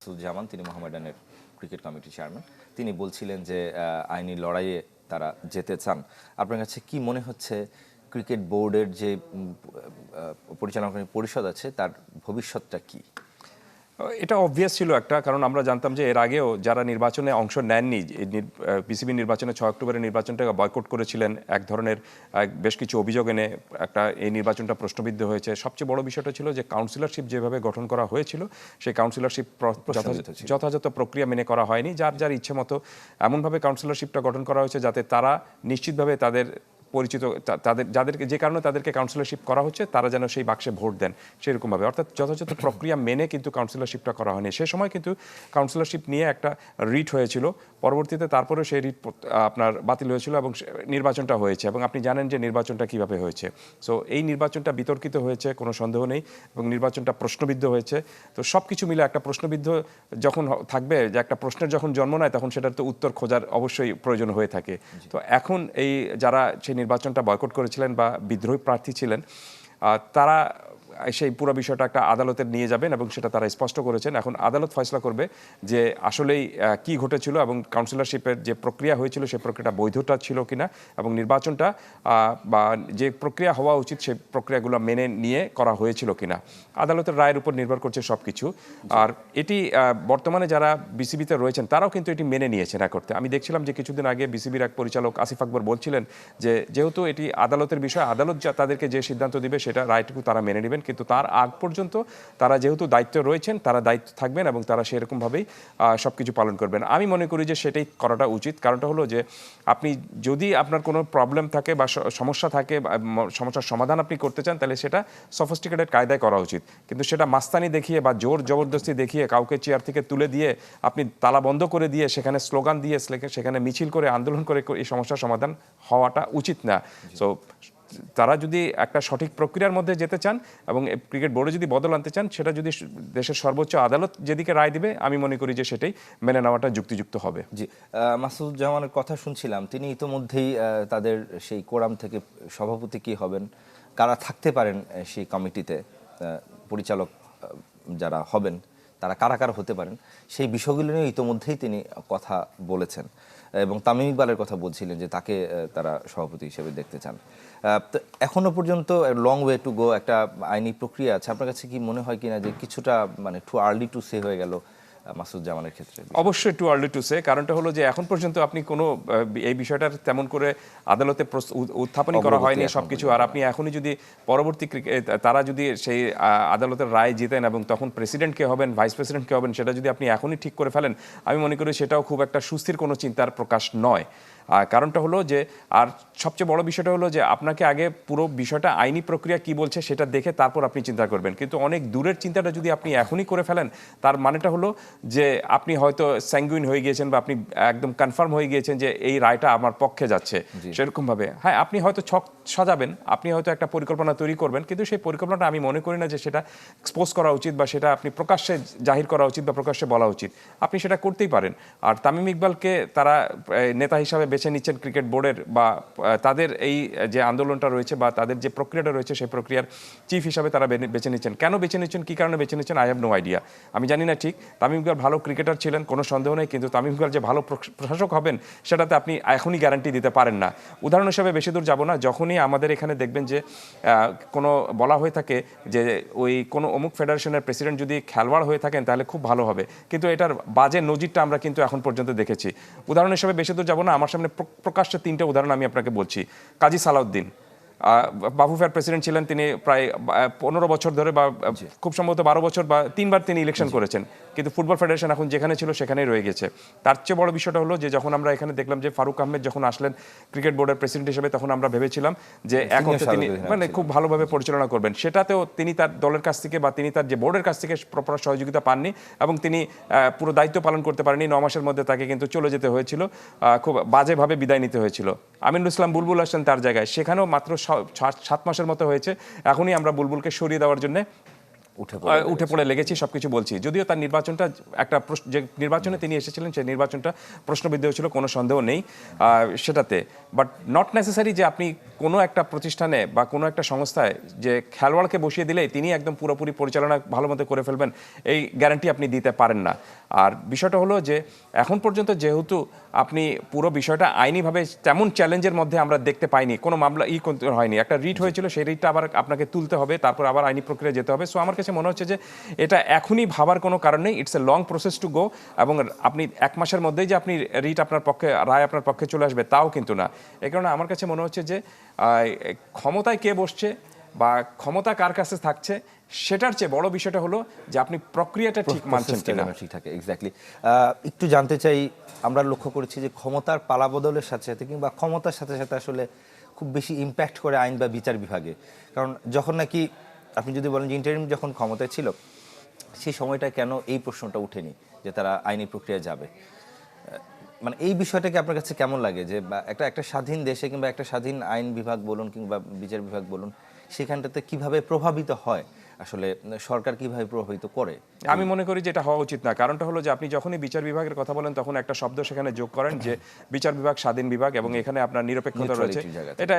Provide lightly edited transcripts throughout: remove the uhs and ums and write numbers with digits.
মাসুদুজ্জামান, তিনি মোহামেডানের ক্রিকেট কমিটির চেয়ারম্যান। তিনি বলছিলেন যে আইনি লড়াইয়ে তারা যেতে চান। আপনার কাছে কি মনে হচ্ছে ক্রিকেট বোর্ডের যে পরিচালনা পরিষদ আছে তার ভবিষ্যৎটা কি? এটা অবভিয়াস ছিল একটা, কারণ আমরা জানতাম যে এর আগেও যারা নির্বাচনে অংশ নেননি, বিসিবি নির্বাচনে 6 অক্টোবরের নির্বাচনটাকে বয়কট করেছিলেন, এক ধরনের বেশ কিছু অভিযোগ এনে এই নির্বাচনটা প্রশ্নবিদ্ধ হয়েছে। সবচেয়ে বড় বিষয়টা ছিল যে কাউন্সিলরশিপ যেভাবে গঠন করা হয়েছিল সেই কাউন্সিলরশিপ যথাযথ প্রক্রিয়া মেনে করা হয়নি। যার যার ইচ্ছে মতো এমনভাবে কাউন্সিলরশিপটা গঠন করা হয়েছে যাতে তারা নিশ্চিতভাবে তাদের পরিচিত যাদেরকে যে কারণে তাদেরকে কাউন্সিলরশিপ করা হচ্ছে তারা যেন সেই বাক্সে ভোট দেন সেরকমভাবে, অর্থাৎ যথাযথ প্রক্রিয়া মেনে কিন্তু কাউন্সিলরশিপটা করা হয়নি। সে সময় কিন্তু কাউন্সিলরশিপ নিয়ে একটা রিট হয়েছিল, পরবর্তীতে তারপরে সেই রিট আপনার বাতিল হয়েছিল এবং নির্বাচনটা হয়েছে। এবং আপনি জানেন যে নির্বাচনটা কিভাবে হয়েছে। সো এই নির্বাচনটা বিতর্কিত হয়েছে, কোনো সন্দেহ নেই, এবং নির্বাচনটা প্রশ্নবিদ্ধ হয়েছে। তো সব কিছু মিলে একটা প্রশ্নবিদ্ধ যখন থাকবে, যে একটা প্রশ্নের যখন জন্ম নেয় তখন সেটার তো উত্তর খোঁজার অবশ্যই প্রয়োজন হয়ে থাকে। তো এখন এই যারা সেই নির্বাচনটা বয়কট করেছিলেন বা বিদ্রোহী প্রার্থী ছিলেন, তারা সেই পুরো বিষয়টা একটা আদালতে নিয়ে যাবেন এবং সেটা তারা স্পষ্ট করেছেন। এখন আদালত ফয়সলা করবে যে আসলেই কি ঘটেছিল এবং কাউন্সিলরশিপের যে প্রক্রিয়া হয়েছিল সেই প্রক্রিয়াটা বৈধতা ছিল কিনা, এবং নির্বাচনটা বা যে প্রক্রিয়া হওয়া উচিত সেই প্রক্রিয়াগুলো মেনে নিয়ে করা হয়েছিল কিনা। আদালতের রায়ের উপর নির্ভর করছে সব কিছু। আর এটি বর্তমানে যারা বিসিবিতে রয়েছেন তারাও কিন্তু এটি মেনে নিয়েছেন করতে। আমি দেখছিলাম যে কিছুদিন আগে বিসিবির এক পরিচালক আসিফ আকবর বলছিলেন যে যেহেতু এটি আদালতের বিষয়, আদালত তাদেরকে যে সিদ্ধান্ত দিবে সেটা রায়টুকু তারা মেনে নেবেন, কিন্তু তার আগ পর্যন্ত তারা যেহেতু দায়িত্ব রয়েছেন তারা দায়িত্ব থাকবেন এবং তারা সেরকমভাবেই সব কিছু পালন করবেন। আমি মনে করি যে সেটাই করাটা উচিত। কারণটা হলো যে আপনি যদি আপনার কোনো প্রবলেম থাকে বা সমস্যা থাকে, সমস্যার সমাধান আপনি করতে চান, তাহলে সেটা সফিস্টিকেটেড কায়দায় করা উচিত। কিন্তু সেটা মাস্তানি দেখিয়ে বা জোর জবরদস্তি দেখিয়ে কাউকে চেয়ার থেকে তুলে দিয়ে আপনি তালা বন্ধ করে দিয়ে সেখানে স্লোগান দিয়ে সেখানে মিছিল করে আন্দোলন করে এই সমস্যার সমাধান হওয়াটা উচিত না। সো তারা যদি একটা সঠিক প্রক্রিয়ার মধ্যে যেতে চান এবং ক্রিকেট বোর্ডে যদি বদল আনতে চান, সেটা যদি দেশের সর্বোচ্চ আদালত যেদিকে রায় দিবে আমি মনে করি যে সেটাই মেনে নেওয়াটা যুক্তিযুক্ত হবে। জি, মাসুদুজ্জামানের কথা শুনছিলাম, তিনি ইতোমধ্যেই তাদের সেই কোরাম থেকে সভাপতি কি হবেন, কারা থাকতে পারেন সেই কমিটিতে, পরিচালক যারা হবেন তারা কারা কারা হতে পারেন, সেই বিষয়গুলো নিয়ে ইতোমধ্যেই তিনি কথা বলেছেন এবং তামিম ইকবালের কথা বলছিলেন যে তাকে তারা সভাপতি হিসেবে দেখতে চান। তো এখনো পর্যন্ত লং ওয়ে টু গো, একটা আইনি প্রক্রিয়া আছে। আপনার কাছে কি মনে হয় কিনা যে কিছুটা মানে টু আর্লি টু সে হয়ে গেল মাসুদুজ্জামানের ক্ষেত্রে? অবশ্যই টু আর্লি টু সে। কারণটা হলো যে এখন পর্যন্ত আপনি কোনো এই বিষয়টার তেমন করে আদালতে উত্থাপনই করা হয়নি সবকিছু। আর আপনি এখনই যদি পরবর্তী তারা যদি সেই আদালতের রায় জিতেন এবং তখন প্রেসিডেন্ট কে হবেন, ভাইস প্রেসিডেন্ট কে হবেন, সেটা যদি আপনি এখনই ঠিক করে ফেলেন, আমি মনে করি সেটাও খুব একটা সুস্থির কোনো চিন্তার প্রকাশ নয়। কারণটা হলো যে, আর সবচেয়ে বড় বিষয়টা হলো যে আপনাকে আগে পুরো বিষয়টা আইনি প্রক্রিয়া কি বলছে সেটা দেখে তারপর আপনি চিন্তা করবেন। কিন্তু অনেক দূরের চিন্তাটা যদি আপনি এখনই করে ফেলেন, তার মানেটা হলো যে আপনি হয়তো স্যাঙ্গুইন হয়ে গিয়েছেন বা আপনি একদম কনফার্ম হয়ে গিয়েছেন যে এই রায়টা আমার পক্ষে যাচ্ছে। সেরকমভাবে হ্যাঁ, আপনি হয়তো ছক সাজাবেন, আপনি হয়তো একটা পরিকল্পনা তৈরি করবেন, কিন্তু সেই পরিকল্পনাটা আমি মনে করি না যে সেটা এক্সপোজ করা উচিত বা সেটা আপনি প্রকাশ্যে জাহির করা উচিত বা প্রকাশ্যে বলা উচিত। আপনি সেটা করতেই পারেন। আর তামিম ইকবালকে তারা নেতা হিসাবে বেছে নিচ্ছেন ক্রিকেট বোর্ডের, বা তাদের এই যে আন্দোলনটা রয়েছে বা তাদের যে প্রক্রিয়াটা রয়েছে সেই প্রক্রিয়ার চিফ হিসাবে তারা বেছে নিচ্ছেন। কেন বেছে নিচ্ছেন, কী কারণে বেছে নিচ্ছেন, আই হ্যাভ নো আইডিয়া। আমি জানি না ঠিক। তামিম ইকবাল ভালো ক্রিকেটার ছিলেন, কোনো সন্দেহ নেই, কিন্তু তামিম ইকবাল যে ভালো প্রশাসক হবেন সেটাতে আপনি এখনই গ্যারান্টি দিতে পারেন না। উদাহরণ হিসাবে বেশি দূর যাব না, যখনই আমাদের এখানে দেখবেন যে কোনো বলা হয়ে থাকে যে ওই কোনো অমুক ফেডারেশনের প্রেসিডেন্ট যদি খেলোয়াড় হয়ে থাকেন তাহলে খুব ভালো হবে, কিন্তু এটার বাজে নজিরটা আমরা কিন্তু এখন পর্যন্ত দেখেছি। উদাহরণ হিসাবে বেশি দূর যাব না, আমার সামনে প্রকাশ্যে 3টে উদাহরণ আমি আপনাকে বলছি। কাজী সালাউদ্দিন বাফুফের প্রেসিডেন্ট ছিলেন, তিনি প্রায় 15 বছর ধরে বা খুব সম্ভবত 12 বছর বা 3বার তিনি ইলেকশন করেছেন, কিন্তু ফুটবল ফেডারেশন এখন যেখানে ছিল সেখানেই রয়ে গেছে। তার চেয়ে বড় বিষয়টা হলো যে যখন আমরা এখানে দেখলাম যে ফারুক আহমেদ যখন আসলেন ক্রিকেট বোর্ডের প্রেসিডেন্ট হিসেবে, তখন আমরা ভেবেছিলাম যে এক অর্থে তিনি মানে খুব ভালোভাবে পরিচালনা করবেন। সেটাতেও তিনি তার দলের কাছ থেকে বা তিনি তার যে বোর্ডের কাছ থেকে প্রপার সহযোগিতা পাননি এবং তিনি পুরো দায়িত্ব পালন করতে পারেননি। 9 মাসের মধ্যে তাকে কিন্তু চলে যেতে হয়েছিল, খুব বাজেভাবে বিদায় নিতে হয়েছিল। আমিনুল ইসলাম বুলবুল আসছেন তার জায়গায়, সেখানেও মাত্র 7 মাসের মতো হয়েছে। এখনই আমরা বুলবুলকে সরিয়ে দেওয়ার জন্য উঠে পড়ে লেগেছি সবকিছু বলছি, যদিও তার নির্বাচনটা একটা যে নির্বাচনে তিনি এসেছিলেন সেই নির্বাচনটা প্রশ্নবিদ্ধ হয়েছিল, কোনো সন্দেহ নেই সেটাতে। বাট নট নেসেসারি যে আপনি কোনো একটা প্রতিষ্ঠানে বা কোনো একটা সংস্থায় যে খেলোয়াড়কে বসিয়ে দিলেই তিনি একদম পুরোপুরি পরিচালনা ভালো মতো করে ফেলবেন, এই গ্যারান্টি আপনি দিতে পারেন না। আর বিষয়টা হলো যে এখন পর্যন্ত যেহেতু আপনি পুরো বিষয়টা আইনিভাবে তেমন চ্যালেঞ্জের মধ্যে আমরা দেখতে পাইনি, কোনো মামলা হয়নি, একটা রিট হয়েছিল, সেই রিটটা আবার আপনাকে তুলতে হবে, তারপর আবার আইনি প্রক্রিয়া যেতে হবে। সো আমার কাছে মনে হচ্ছে যে এটা এখনই ভাবার কোনো কারণ নেই, it's a long process to go. এবং আপনি 1 মাসের মধ্যেই যে আপনি রিট আপনার পক্ষে, রায় আপনার পক্ষে চলে আসবে তাও কিন্তু না। এই কারণে আমার কাছে মনে হচ্ছে যে ক্ষমতায় কে বসছে বা ক্ষমতা কার কাছে থাকছে সেটার চেয়ে বড় বিষয়টা হলো যে আপনি প্রক্রিয়াটা ঠিক মানছেন কিনা। ঠিক থাকে, এক্স্যাক্টলি। একটু জানতে চাই, আমরা লক্ষ্য করেছি যে ক্ষমতার পালাবদলের সাথে সাথে কিংবা ক্ষমতার সাথে সাথে আসলে খুব বেশি ইম্প্যাক্ট করে আইন বা বিচার বিভাগে। কারণ যখন নাকি আপনি যদি বলেন যে ইন্টারিম যখন ক্ষমতায় ছিল, সেই সময়টা কেন এই প্রশ্নটা উঠেনি যে তারা আইনি প্রক্রিয়া যাবে? মানে এই বিষয়টাকে আপনার কাছে কেমন লাগে যে একটা স্বাধীন দেশে কিংবা একটা স্বাধীন আইন বিভাগ বলুন কিংবা বিচার বিভাগ বলুন, সেখানটাতে কিভাবে প্রভাবিত হয়, আসলে সরকার কিভাবে প্রভাবিত করে? আমি মনে করি যে এটা হওয়া উচিত না। কারণটা হলো যে আপনি যখনই বিচার বিভাগের কথা বলেন তখন একটা শব্দ সেখানে যোগ করেন যে বিচার বিভাগ স্বাধীন বিভাগ, এবং এখানে আপনার নিরপেক্ষতা রয়েছে,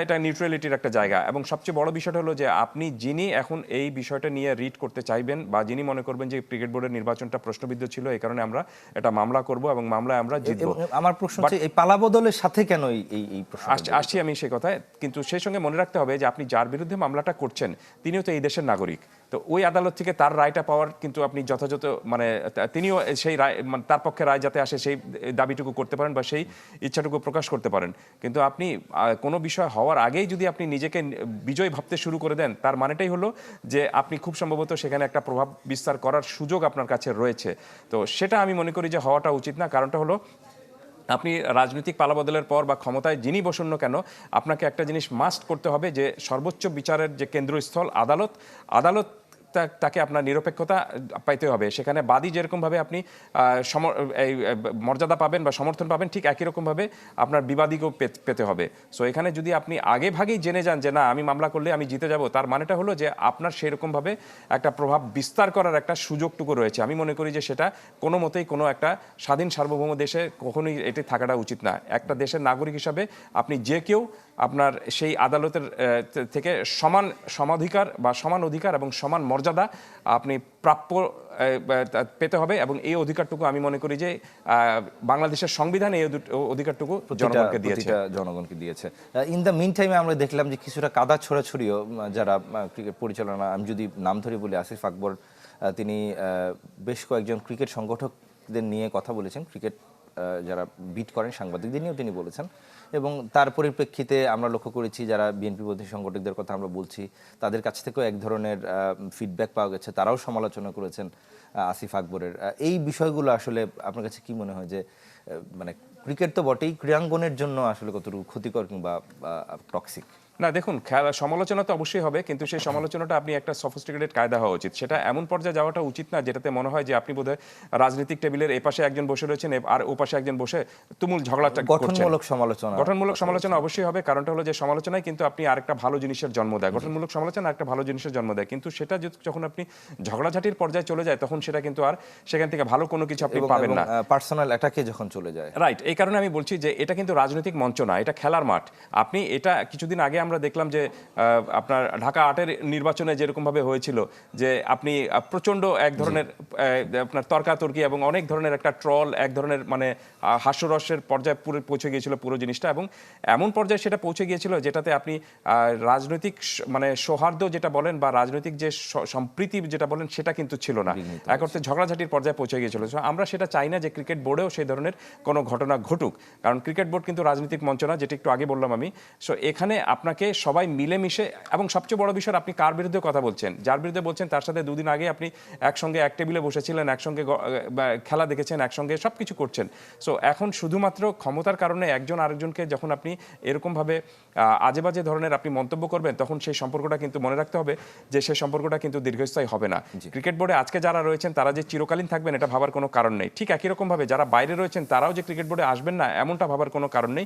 এটা নিউট্রালিটির একটা জায়গা। এবং সবচেয়ে বড় বিষয়টা হলো যে আপনি যিনি এখন এই বিষয়টা নিয়ে রিড করতে চাইবেন বা যিনি মনে করবেন যে ক্রিকেট বোর্ডের নির্বাচনটা প্রশ্নবিদ্ধ ছিল, এই কারণে আমরা এটা মামলা করব এবং মামলায় আমরা জিতব। আমার প্রশ্ন হচ্ছে এই পালাবদলের সাথে কেন এই প্রশ্ন? আসছি আমি সেই কথায়, কিন্তু সেই সঙ্গে মনে রাখতে হবে যে আপনি যার বিরুদ্ধে মামলাটা করছেন তিনিও তো এই দেশের নাগরিক। তো ওই আদালত থেকে তার রায়টা পাওয়ার কিন্তু আপনি যথাযথ মানে তিনিও সেই রায়, মানে তার পক্ষে রায় যাতে আসে সেই দাবিটুকু করতে পারেন বা সেই ইচ্ছাটুকু প্রকাশ করতে পারেন। কিন্তু আপনি কোনো বিষয় হওয়ার আগেই যদি আপনি নিজেকে বিজয় ভাবতে শুরু করে দেন, তার মানেটাই হলো যে আপনি খুব সম্ভবত সেখানে একটা প্রভাব বিস্তার করার সুযোগ আপনার কাছে রয়েছে। তো সেটা আমি মনে করি যে হওয়াটা উচিত না। কারণটা হলো আপনি রাজনৈতিক পালাবদলের পর বা ক্ষমতায় যিনি বসুন না কেন, আপনাকে একটা জিনিস মাস্ট করতে হবে যে সর্বোচ্চ বিচারের যে কেন্দ্রস্থল আদালত তাকে আপনার নিরপেক্ষতা পাইতে হবে। সেখানে বাদী যেরকমভাবে আপনি এই মর্যাদা পাবেন বা সমর্থন পাবেন, ঠিক একই রকমভাবে আপনার বিবাদীকেও পেতে হবে। সো এখানে যদি আপনি আগে ভাগেই জেনে যান যে না আমি মামলা করলে আমি জিতে যাব, তার মানেটা হলো যে আপনার সেরকমভাবে একটা প্রভাব বিস্তার করার একটা সুযোগটুকু রয়েছে। আমি মনে করি যে সেটা কোনো মতেই কোনো একটা স্বাধীন সার্বভৌম দেশে কখনোই এটি থাকাটা উচিত না। একটা দেশের নাগরিক হিসাবে আপনি যে কেউ আপনার সেই আদালতের থেকে সমান সমাধিকার বা সমান অধিকার এবং সমান মর্যাদা আপনি প্রাপ্য পেতে হবে। এবং এই অধিকারটুকু আমি মনে করি যে বাংলাদেশের সংবিধান এই অধিকারটুকু জনগণকে দিয়েছে। ইন দ্য মিন টাইমে আমরা দেখলাম যে কিছুটা কাদা ছড়াছড়িও যারা ক্রিকেট পরিচালনা, আমি যদি নাম ধরে বলি আসিফ আকবর, তিনি বেশ কয়েকজন ক্রিকেট সংগঠকদের নিয়ে কথা বলেছেন, ক্রিকেট যারা বিট করেন সাংবাদিকদের নিয়েও তিনি বলেছেন। এবং তার পরিপ্রেক্ষিতে আমরা লক্ষ্য করেছি যারা বিএনপিপন্থী সংগঠকদের কথা আমরা বলছি, তাদের কাছ থেকেও এক ধরনের ফিডব্যাক পাওয়া গেছে, তারাও সমালোচনা করেছেন আসিফ আকবরের। এই বিষয়গুলো আসলে আপনার কাছে কি মনে হয় যে মানে ক্রিকেট তো বটেই, ক্রীড়াঙ্গনের জন্য আসলে কতটুকু ক্ষতিকর কিংবা টক্সিক? না দেখুন, খেলা সমালোচনা তো অবশ্যই হবে, কিন্তু সেই সমালোচনাটা আপনি একটা সফিস্টিকেটেড কায়দা হওয়া উচিত। সেটা এমন পর্যায়ে যাওয়াটা উচিত না যেটাতে মনে হয় যে আপনি বোধহয় রাজনৈতিক টেবিলের এই পাশে একজন বসে রয়েছেন আর ও পাশে একজন বসে তুমুল ঝগড়াটা করছেন। গঠনমূলক সমালোচনা অবশ্যই হবে। কারণটা হলো যে সমালোচনায় কিন্তু আপনি আরেকটা ভালো জিনিসের জন্ম দেয়, গঠনমূলক সমালোচনা একটা ভালো জিনিসের জন্ম দেয়। কিন্তু সেটা যখন আপনি ঝগড়াঝাটির পর্যায়ে চলে যায় তখন সেটা কিন্তু আর সেখান থেকে ভালো কোনো কিছু আপনি পাবেন না, পার্সোনাল অ্যাটাকে যখন চলে যায়। রাইট। এই কারণে আমি বলছি যে এটা কিন্তু রাজনৈতিক মঞ্চ না, এটা খেলার মাঠ। আপনি এটা কিছুদিন আগে আমরা দেখলাম যে আপনার ঢাকা 8-এর নির্বাচনে যেরকমভাবে হয়েছিল যে আপনি প্রচণ্ড এক ধরনের আপনার তর্কাতর্কি এবং অনেক ধরনের একটা ট্রল, এক ধরনের মানে হাস্যরসের পর্যায়ে পৌঁছে গিয়েছিল পুরো জিনিসটা। এবং এমন পর্যায়ে সেটা পৌঁছে গিয়েছিল যেটাতে আপনি রাজনৈতিক মানে সৌহার্দ্য যেটা বলেন বা রাজনৈতিক যে সম্প্রীতি যেটা বলেন সেটা কিন্তু ছিল না, এক অর্থে ঝগড়াঝাটির পর্যায়ে পৌঁছে গিয়েছিল। আমরা সেটা চাই না যে ক্রিকেট বোর্ডেও সেই ধরনের কোনো ঘটনা ঘটুক, কারণ ক্রিকেট বোর্ড কিন্তু রাজনৈতিক মঞ্চ না, যেটা একটু আগে বললাম আমি। সো এখানে আপনাকে সবাই মিলেমিশে, এবং সবচেয়ে বড় বিষয় আপনি কার বিরুদ্ধে কথা বলছেন, যার বিরুদ্ধে বলছেন তার সাথে দুদিন আগে আপনি একসঙ্গে এক টেবিলে বসেছিলেন, একসঙ্গে খেলা দেখেছেন, একসঙ্গে সব কিছু করছেন। সো এখন শুধুমাত্র ক্ষমতার কারণে একজন আরেকজনকে যখন আপনি এরকমভাবে আজে বাজে ধরনের আপনি মন্তব্য করবেন, তখন সেই সম্পর্কটা কিন্তু মনে রাখতে হবে যে সেই সম্পর্কটা কিন্তু দীর্ঘস্থায়ী হবে না। ক্রিকেট বোর্ডে আজকে যারা রয়েছেন তারা যে চিরকালীন থাকবেন এটা ভাবার কোনো কারণ নেই। ঠিক একই রকমভাবে যারা বাইরে রয়েছেন তারাও যে ক্রিকেট বোর্ডে আসবেন না এমনটা ভাবার কোনো কারণ নেই।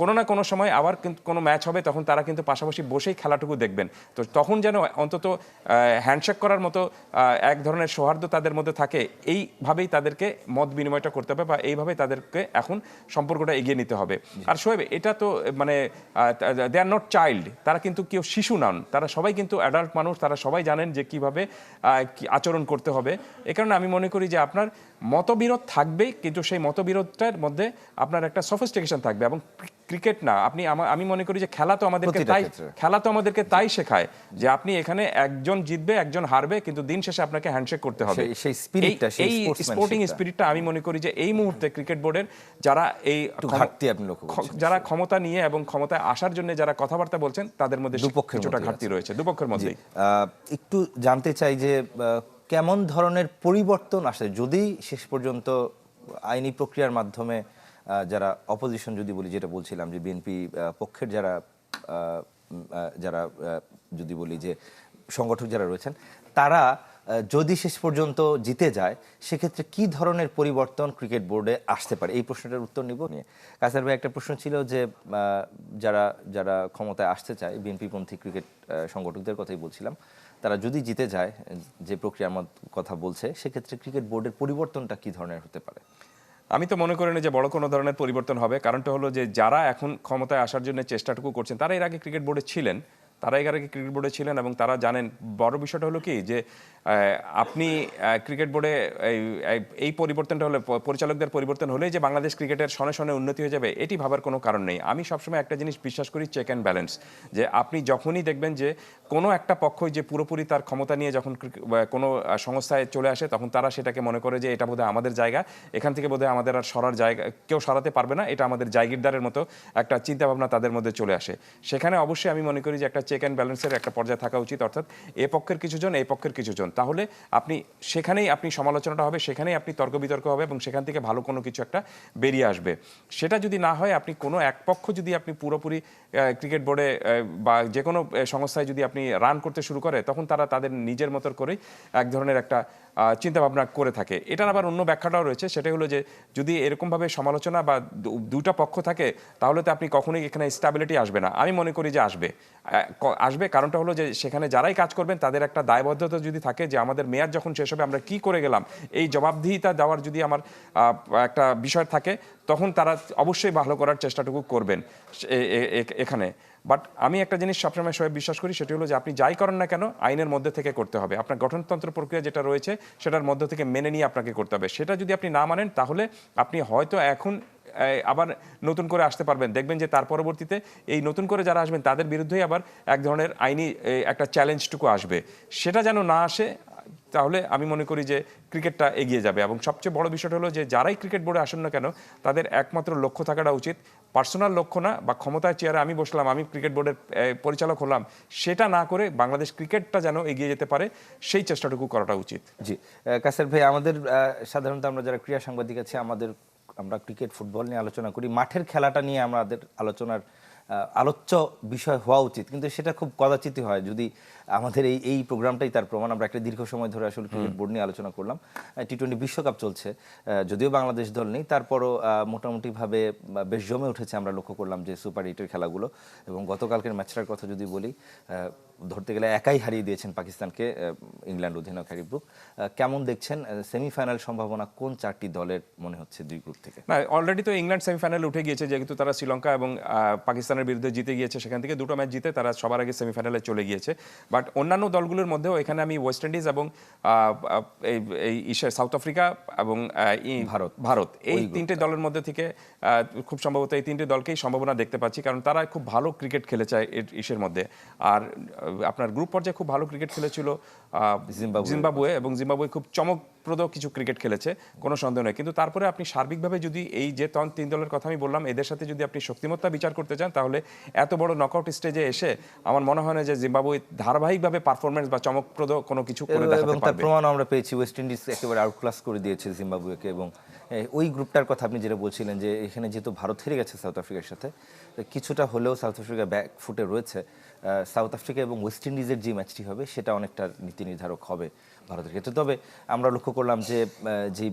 কোনো না কোনো সময় আবার কিন্তু কোনো ম্যাচ হবে, তখন তারা কিন্তু কিন্তু পাশাপাশি বসেই খেলাটুকু দেখবেন। তো তখন যেন অন্তত হ্যান্ডশেক করার মতো এক ধরনের সৌহার্দ্য তাদের মধ্যে থাকে, এইভাবেই তাদেরকে মত বিনিময়টা করতে হবে বা এইভাবেই তাদেরকে এখন সম্পর্কটা এগিয়ে নিতে হবে। আর শোয়েব, এটা তো মানে দে আর নট চাইল্ড, তারা কিন্তু কেউ শিশু নন, তারা সবাই কিন্তু অ্যাডাল্ট মানুষ, তারা সবাই জানেন যে কিভাবে কি আচরণ করতে হবে। এ কারণে আমি মনে করি যে আপনার মতবিরোধ থাকবেই, কিন্তু সেই মতবিরোধটার মধ্যে আপনার একটা সফিস্টিকেশন থাকবে। এবং ক্রিকেট না, আমি মনে করি যে খেলা তো আমাদেরকে তাই শেখায় যে আপনি এখানে একজন জিতবে একজন হারবে, কিন্তু দিন শেষে আপনাকে হ্যান্ডশেক করতে হবে। এই স্পোর্টিং স্পিরিটটা আমি মনে করি যে এই মুহূর্তে ক্রিকেট বোর্ডের যারা যারা ক্ষমতা নিয়ে এবং ক্ষমতায় আসার জন্য যারা কথাবার্তা বলছেন তাদের মধ্যে কিছুটা ঘাটতি রয়েছে, দুপক্ষের মধ্যেই। একটু জানতে চাই যে কেমন ধরনের পরিবর্তন আসে যদি শেষ পর্যন্ত আইনি প্রক্রিয়ার মাধ্যমে যারা অপোজিশন, যদি বলি, যেটা বলছিলাম যে বিএনপি পক্ষের যারা যদি বলি যে সংগঠক যারা রয়েছেন, তারা যদি শেষ পর্যন্ত জিতে যায়, সেক্ষেত্রে কি ধরনের পরিবর্তন ক্রিকেট বোর্ডে আসতে পারে? এই প্রশ্নটার উত্তর নিব নিয়ে কাসার ভাই একটা প্রশ্ন ছিল যে যারা ক্ষমতায় আসতে চায়, বিএনপি পন্থী ক্রিকেট সংগঠকদের কথাই বলছিলাম, তারা যদি জিতে যায়, যে প্রক্রিয়ার কথা বলছে, সেক্ষেত্রে ক্রিকেট বোর্ডের পরিবর্তনটা কি ধরনের হতে পারে? আমি তো মনে করি না যে বড় কোনো ধরনের পরিবর্তন হবে। কারণটা হলো যে যারা এখন ক্ষমতায় আসার জন্য চেষ্টাটুকু করছেন তারা এর আগে ক্রিকেট বোর্ডে ছিলেন এবং তারা জানেন। বড় বিষয়টা হলো কি যে আপনি ক্রিকেট বোর্ডে এই পরিবর্তনটা হলে, পরিচালকদের পরিবর্তন হলেই যে বাংলাদেশ ক্রিকেটের সনে সনে উন্নতি হয়ে যাবে, এটি ভাবার কোনো কারণ নেই। আমি সবসময় একটা জিনিস বিশ্বাস করি, চেক অ্যান্ড ব্যালেন্স। যে আপনি যখনই দেখবেন যে কোনো একটা পক্ষই যে পুরোপুরি তার ক্ষমতা নিয়ে যখন কোনো সংস্থায় চলে আসে, তখন তারা সেটাকে মনে করে যে এটা বোধহয় আমাদের জায়গা, এখান থেকে বোধহয় আমাদের আর সরার জায়গা, কেউ সরাতে পারবে না, এটা আমাদের জায়গিরদারের মতো একটা চিন্তাভাবনা তাদের মধ্যে চলে আসে। সেখানে অবশ্যই আমি মনে করি যে একটা চেক অ্যান্ড ব্যালেন্সের একটা পর্যায়ে থাকা উচিত, অর্থাৎ এ পক্ষের কিছুজন, এই পক্ষের কিছুজন। তাহলে সেখানেই সমালোচনাটা হবে, সেখানেই আপনি তর্ক বিতর্ক হবে এবং সেখান থেকে ভালো কোনো কিছু একটা বেরিয়ে আসবে। সেটা যদি না হয়, আপনি কোনো এক পক্ষ যদি আপনি পুরোপুরি ক্রিকেট বোর্ডে বা যে কোনো সংস্থায় যদি আপনি রান করতে শুরু করে, তখন তারা তাদের নিজের মতো করেই এক ধরনের একটা চিন্তাভাবনা করে থাকে। এটার আবার অন্য ব্যাখ্যাটাও রয়েছে, সেটা হলো যে যদি এরকমভাবে সমালোচনা বা দুটা পক্ষ থাকে, তাহলে তো আপনি কখনোই এখানে স্ট্যাবিলিটি আসবে না। আমি মনে করি যে আসবে। কারণটা হলো যে সেখানে যারাই কাজ করবেন তাদের একটা দায়বদ্ধতা যদি থাকে যে আমাদের মেয়াদ যখন শেষ হবে আমরা কি করে গেলাম, এই জবাবদিহিতা দেওয়ার যদি আমার একটা বিষয় থাকে, তখন তারা অবশ্যই ভালো করার চেষ্টাটুকু করবেন এখানে। বাট আমি একটা জিনিস সবসময় বিশ্বাস করি, সেটি হলো যে আপনি যাই করেন না কেন, আইনের মধ্যে থেকে করতে হবে। আপনার গঠনতন্ত্র প্রক্রিয়া যেটা রয়েছে সেটার মধ্যে থেকে মেনে নিয়ে আপনাকে করতে হবে। সেটা যদি আপনি না মানেন, তাহলে আপনি হয়তো এখন আবার নতুন করে আসতে পারবেন, দেখবেন যে তার পরবর্তীতে এই নতুন করে যারা আসবেন তাদের বিরুদ্ধেই আবার এক ধরনের আইনি একটা চ্যালেঞ্জটুকু আসবে। সেটা যেন না আসে, তাহলে আমি মনে করি যে ক্রিকেটটা এগিয়ে যাবে। এবং সবচেয়ে বড় বিষয়টা হলো যে যারাই ক্রিকেট বোর্ডে আসেন না কেন, তাদের একমাত্র লক্ষ্য থাকাটা উচিত পার্সোনাল লক্ষ্য না, বা ক্ষমতার চেয়ারে আমি বসলাম, আমি ক্রিকেট বোর্ডের পরিচালক হলাম, সেটা না করে বাংলাদেশ ক্রিকেটটা যেন এগিয়ে যেতে পারে, সেই চেষ্টাটুকু করাটা উচিত। জি কাসের ভাই, আমাদের সাধারণত আমরা যারা ক্রীড়া সাংবাদিক আছি, আমরা ক্রিকেট ফুটবল নিয়ে আলোচনা করি, মাঠের খেলাটা নিয়ে আমাদের আলোচনার আলোচ্য বিষয় হওয়া উচিত, কিন্তু সেটা খুব কদাচিতই হয়। যদি আমাদের এই প্রোগ্রামটাই তার প্রমাণ। আমরা একটা দীর্ঘ সময় ধরে আসলে ক্রিকেট বোর্ড নিয়ে আলোচনা করলাম। টি-20 বিশ্বকাপ চলছে, যদিও বাংলাদেশ দল নেই, তারপরও মোটামুটিভাবে বেশ জমে উঠেছে। আমরা লক্ষ্য করলাম যে সুপার 8-এর খেলাগুলো, এবং গতকালকের ম্যাচটার কথা যদি বলি, ধরতে গেলে একাই হারিয়ে দিয়েছেন পাকিস্তানকে ইংল্যান্ড অধিনায়ক হ্যারি ব্রুক। কেমন দেখছেন সেমিফাইনাল সম্ভাবনা কোন চারটি দলের মনে হচ্ছে দুই গ্রুপ থেকে? না, অলরেডি তো ইংল্যান্ড সেমিফাইনালে উঠে গিয়েছে, যেহেতু তারা শ্রীলঙ্কা এবং পাকিস্তানের বিরুদ্ধে জিতে গিয়েছে, সেখান থেকে দুটো ম্যাচ জিতে তারা সবার আগে সেমিফাইনালে চলে গিয়েছে। বাট অন্যান্য দলগুলোর মধ্যেও এখানে আমি ওয়েস্ট ইন্ডিজ এবং সাউথ আফ্রিকা এবং ভারত, এই তিনটে দলের মধ্যে থেকে খুব সম্ভবত এই তিনটে দলকেই সম্ভাবনা দেখতে পাচ্ছি, কারণ তারা খুব ভালো ক্রিকেট খেলেছে ইসের মধ্যে। আর আপনার গ্রুপ পর্যায়ে খুব ভালো ক্রিকেট খেলেছিল জিম্বাবুয়ে, এবং জিম্বাবুয়ে খুব চমকপ্রদ কিছু ক্রিকেট খেলেছে, কোনো সন্দেহ নেই। কিন্তু তারপরে আপনি সার্বিকভাবে যদি এই যে তিন দলের কথা আমি বললাম, এদের সাথে যদি আপনি শক্তিমত্তা বিচার করতে চান, তাহলে এত বড় নকআউট স্টেজে এসে আমার মনে হয় না যে জিম্বাবুয়ে ধারাবাহিকভাবে পারফরমেন্স বা চমকপ্রদ কোনো কিছু করে দেখাতে পারবে। তার প্রমাণ আমরা পেয়েছি, ওয়েস্ট ইন্ডিজ একেবারে আউটক্লাস করে দিয়েছে জিম্বাবুয়েকে। এবং ওই গ্রুপটার কথা আপনি যেটা বলছিলেন, যে এখানে যেহেতু ভারত হেরে গেছে সাউথ আফ্রিকার সাথে, কিছুটা হলেও সাউথ আফ্রিকা ব্যাক ফুটে রয়েছে। সাউথ আফ্রিকা এবং ওয়েস্ট ইন্ডিজের যে ম্যাচটি হবে, সেটা অনেকটা নীতি নির্ধারক হবে ভারতের ক্ষেত্রে। তবে আমরা লক্ষ্য করলাম যে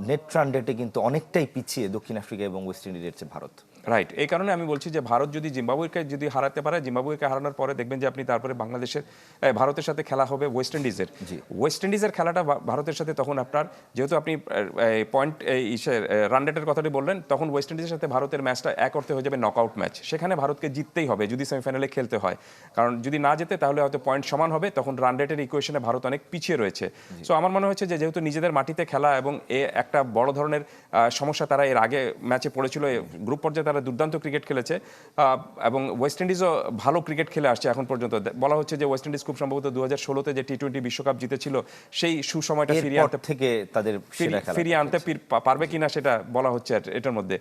নেট রান রেটে কিন্তু অনেকটাই পিছিয়ে দক্ষিণ আফ্রিকা এবং ওয়েস্ট ইন্ডিজের চেয়ে ভারত। রাইট, এই কারণে আমি বলছি যে ভারত যদি জিম্বাবুয়েকে যদি হারাতে পারে, জিম্বাবুয়েকে হারানোর পরে দেখবেন যে আপনি তারপরে ভারতের সাথে খেলা হবে ওয়েস্ট ইন্ডিজের। ওয়েস্ট ইন্ডিজের খেলাটা ভারতের সাথে তখন আপনার, যেহেতু আপনি পয়েন্ট রান রেটের কথাটি বললেন, তখন ওয়েস্ট ইন্ডিজের সাথে ভারতের ম্যাচটা এক অর্থে হয়ে যাবে নকআউট ম্যাচ। সেখানে ভারতকে জিততেই হবে যদি সেমিফাইনালে খেলতে হয়, কারণ যদি না জেতে তাহলে হয়তো পয়েন্ট সমান হবে, তখন রান রেটের ইকুয়েশনে ভারত অনেক পিছিয়ে রয়েছে। সো আমার মনে হচ্ছে যে যেহেতু নিজেদের মাটিতে খেলা এবং একটা বড় ধরনের সমস্যা তারা এর আগে ম্যাচে পড়েছিল, গ্রুপ পর্যায়ে তারা দুর্দান্ত ক্রিকেট খেলেছে এবং ওয়েস্ট ইন্ডিজও ভালো ক্রিকেট খেলে আসছে এখন পর্যন্ত। বলা হচ্ছে যে ওয়েস্ট ইন্ডিজ খুব সম্ভবত 2016-তে যে টি-20 বিশ্বকাপ জিতেছিল সেই সুসময়টা ফিরিয়ে আনতে পারবে কিনা সেটা বলা হচ্ছে এটার মধ্যে।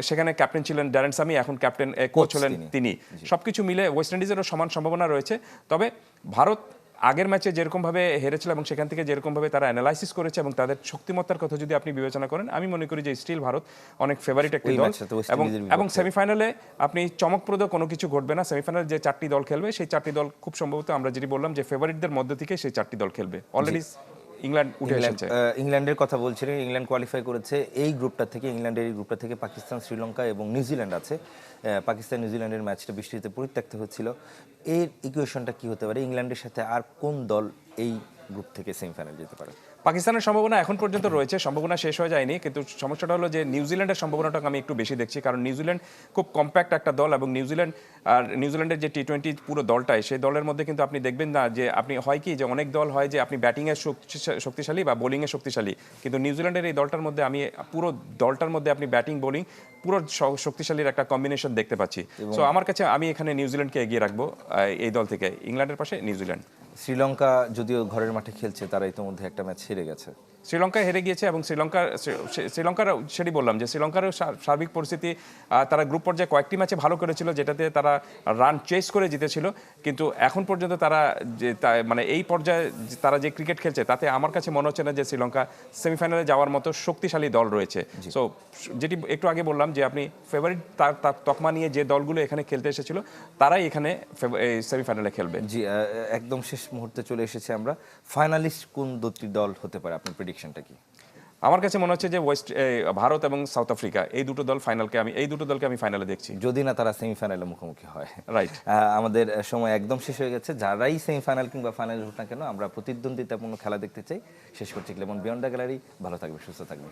সেখানে ক্যাপ্টেন ছিলেন ড্যারেন সামি, এখন ক্যাপ্টেন কোচ হলেন তিনি। সবকিছু মিলে ওয়েস্ট ইন্ডিজেরও সমান সম্ভাবনা রয়েছে। তবে ভারত আগের ম্যাচে যেরকমভাবে হেরেছিল এবং সেখান থেকে যেরকমভাবে তারা অ্যানালাইসিস করেছে এবং তাদের শক্তিমত্তার কথা যদি আপনি বিবেচনা করেন, আমি মনে করি যে স্টিল ভারত অনেক ফেভারিট একটি দল। এবং সেমিফাইনালে আপনি চমকপ্রদ কোনো কিছু ঘটবে না। সেমিফাইনালে যে 4টি দল খেলবে সেই 4টি দল খুব সম্ভবত আমরা যেটি বললাম যে ফেভারিটদের মধ্যে থেকে সেই 4টি দল খেলবে। অলরেডি ইংল্যান্ড উঠে এসেছে। ইংল্যান্ডের কথা বলছিলেন, ইংল্যান্ড কোয়ালিফাই করেছে এই গ্রুপটা থেকে। ইংল্যান্ডের এই গ্রুপটা থেকে পাকিস্তান, শ্রীলঙ্কা এবং নিউজিল্যান্ড আছে। পাকিস্তান নিউজিল্যান্ডের ম্যাচটা বৃষ্টিতে পরিত্যক্ত হচ্ছিল। এর ইকুয়েশনটা কি হতে পারে? ইংল্যান্ডের সাথে আর কোন দল এই গ্রুপ থেকে সেমিফাইনাল যেতে পারে? পাকিস্তানের সম্ভাবনা এখন পর্যন্ত রয়েছে, সম্ভাবনা শেষ হয়ে যায়নি, কিন্তু সমস্যাটা হলো যে নিউজিল্যান্ডের সম্ভাবনাটাকে আমি একটু বেশি দেখছি, কারণ নিউজিল্যান্ড খুব কম্প্যাক্ট একটা দল এবং নিউজিল্যান্ডের যে টি-20 পুরো দলটাই, সেই দলের মধ্যে কিন্তু আপনি দেখবেন না যে আপনি হয় কি যে অনেক দল হয় যে আপনি ব্যাটিংয়ে শক্তিশালী বা বোলিংয়ে শক্তিশালী, কিন্তু নিউজিল্যান্ডের এই দলটার মধ্যে আমি পুরো দলটার মধ্যে আপনি ব্যাটিং বোলিং পুরো শক্তিশালীর একটা কম্বিনেশন দেখতে পাচ্ছি। সো আমার কাছে আমি এখানে নিউজিল্যান্ডকে এগিয়ে রাখবো এই দল থেকে, ইংল্যান্ডের পাশে নিউজিল্যান্ড। শ্রীলঙ্কা যদিও ঘরের মাঠে খেলছে, তারা ইতিমধ্যে একটা ম্যাচ হেরে গেছে। শ্রীলঙ্কা হেরে গিয়েছে এবং শ্রীলঙ্কার সেটি বললাম যে শ্রীলঙ্কারও সার্বিক পরিস্থিতি, তারা গ্রুপ পর্যায়ে কয়েকটি ম্যাচে ভালো করেছিল যেটাতে তারা রান চেস করে জিতেছিল, কিন্তু এখন পর্যন্ত তারা যে মানে এই পর্যায়ে তারা যে ক্রিকেট খেলছে তাতে আমার কাছে মনে হচ্ছে না যে শ্রীলঙ্কা সেমিফাইনালে যাওয়ার মতো শক্তিশালী দল রয়েছে। সো যেটি একটু আগে বললাম যে আপনি ফেভারিট তার তকমা নিয়ে যে দলগুলো এখানে খেলতে এসেছিল তারাই এখানে সেমিফাইনালে খেলবে। জি, একদম শেষ মুহূর্তে চলে এসেছে আমরা। ফাইনালিস্ট কোন দুটি দল হতে পারে, আপনার প্রেডিকশনটা কি? আমার কাছে মনে হচ্ছে যে ভারত এবং সাউথ আফ্রিকা এই দুটো দলকে আমি ফাইনালে দেখছি, যদি না তারা সেমিফাইনালে মুখোমুখি হয়। রাইট, আমাদের সময় একদম শেষ হয়ে গেছে। যারাই সেমিফাইনাল কিংবা ফাইনাল হোক না কেন, আমরা প্রতিদ্বন্দ্বিতাপূর্ণ খেলা দেখতে চাই। শেষ করছি ক্লেমন বিয়ন্ড দ্য গ্যালারি। ভালো থাকবে, সুস্থ থাকবে।